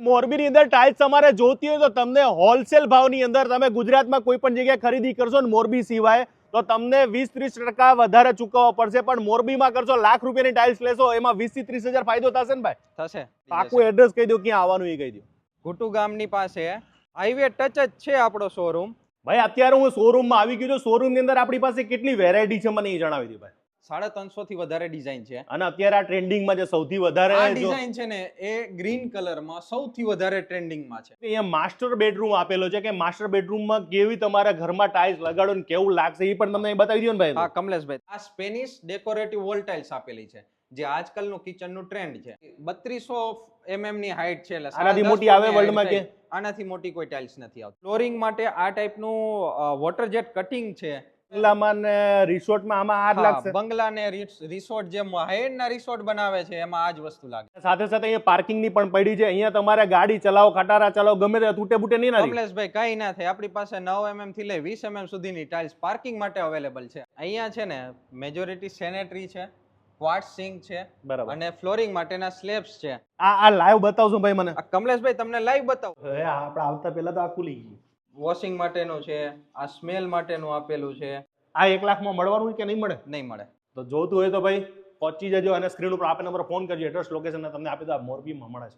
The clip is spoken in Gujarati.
મોરબીની અંદર ટાઇલ્સ તમારે જોતી હોય તો તમને હોલસેલ ભાવની અંદર તમે ગુજરાતમાં કોઈ પણ જગ્યાએ ખરીદી કરશો ને મોરબી સિવાય તો તમને 20-30% વધારે ચૂકવવો પડશે, પણ મોરબીમાં કરશો લાખ રૂપિયાની ટાઇલ્સ લેશો એમાં 20 થી 30 હજાર ફાયદો થશે ને ભાઈ? થશે. પાકું એડ્રેસ કહી દો, ક્યાં આવવાનું એ કહી દો. ઘુટુ ગામની પાસે હાઈવે ટચ જ છે આપણો શોરૂમ. ભાઈ અત્યારે હું શોરૂમમાં આવી ગયો છું. શોરૂમની અંદર આપણી પાસે કેટલી વેરાયટી છે મને એ જણાવી દો ભાઈ. 350 થી વધારે ડિઝાઇન છે. અને અત્યારે આ ટ્રેન્ડિંગમાં જે સૌથી વધારે આ ડિઝાઇન છે ને એ ગ્રીન કલરમાં સૌથી વધારે ટ્રેન્ડિંગમાં છે. અહીંયા માસ્ટર બેડરૂમ આપેલો છે કે માસ્ટર બેડરૂમમાં કેવી તમારા ઘરમાં ટાઇલ્સ લગાડો ને કેવું લાગશે એ પણ તમને બતાવી દો ને ભાઈ. હા કમલેશભાઈ, આ સ્પેનિશ ડેકોરેટિવ વોલ ટાઇલ્સ આપેલી છે જે આજકાલનું કિચનનું ટ્રેન્ડ છે. 3200 mm ની હાઈટ છે. આનાથી મોટી આવે વર્લ્ડમાં કે? આનાથી મોટી કોઈ ટાઇલ્સ નથી આવતી. ફ્લોરિંગ માટે આ ટાઈપનું વોટર જેટ કટિંગ છે. બંગલામાં ને રિસોર્ટમાં આમાં આ જ લાગશે. બંગલા ને રિસોર્ટ જેમ હાઈએન્ડ ના રિસોર્ટ બનાવે છે એમાં આ જ વસ્તુ લાગે. સાથે સાથે અહીંયા પાર્કિંગની પણ પડી છે. અહીંયા તમારે ગાડી ચલાવો, ખટારા ચલાવો, ગમે તે તૂટે બૂટે નહીં ના રહે. કમલેશભાઈ કઈ ના થાય. આપણી પાસે 9 mm થી લઈ 20 mm સુધીની ટાઇલ્સ પાર્કિંગ માટે અવેલેબલ છે. અહીંયા છે ને મેજોરિટી સેનેટરી છે, ક્વાર્ટઝ સિંક છે બરાબર, અને ફ્લોરિંગ માટેના સ્લેબ્સ છે. આ લાઈવ બતાવજો ભાઈ મને. કમલેશભાઈ તમને લાઈવ બતાવું. હવે આપણે આવતા પહેલા તો આ ખુલી ગયું. વોશિંગ માટેનું છે, આ સ્મેલ માટેનું આપેલું છે. આ 1 લાખમાં મળવાનું કે નહીં મળે? નહીં મળે. તો જોતું હોય તો ભાઈ પહોંચી જજો અને સ્ક્રીન ઉપર આપેલ નંબર ફોન કરજો. એડ્રેસ લોકેશન તમને આપી દો. મોરબીમાં મળે છે.